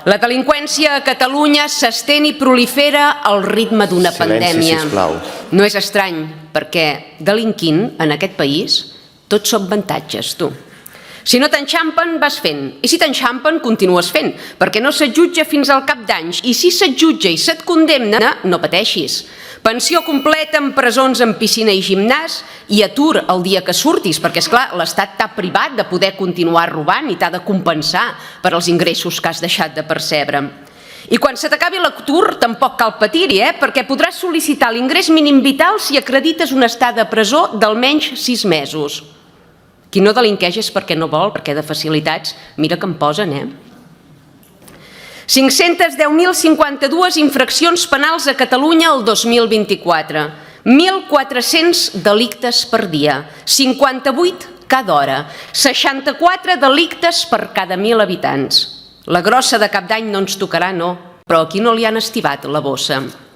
La delinqüència a Catalunya s'estén i prolifera al ritme d'una pandèmia. No és estrany, perquè delinquint en aquest país tots són avantatges, tu. Si no t'enxampen, vas fent. I si t'enxampen, continues fent, perquè no se't jutja fins al cap d'anys. I si se't jutja i se't condemna, no pateixis. Pensió completa en presons amb piscina i gimnàs i atur el dia que surtis, perquè, esclar, l'Estat t'ha privat de poder continuar robant i t'ha de compensar per als ingressos que has deixat de percebre. I quan se t'acabi l'atur tampoc cal patir-hi, perquè podràs sol·licitar l'ingrés mínim vital si acredites una estada a presó d'almenys 6 mesos. Qui no delinqueix és perquè no vol, perquè de facilitats, mira que en posen, 510.052 infraccions penals a Catalunya el 2024, 1.400 delictes per dia, 58 cada hora, 64 delictes per cada 1.000 habitants. La grossa de cap d'any no ens tocarà, no, però aquí no li han estivat la bossa.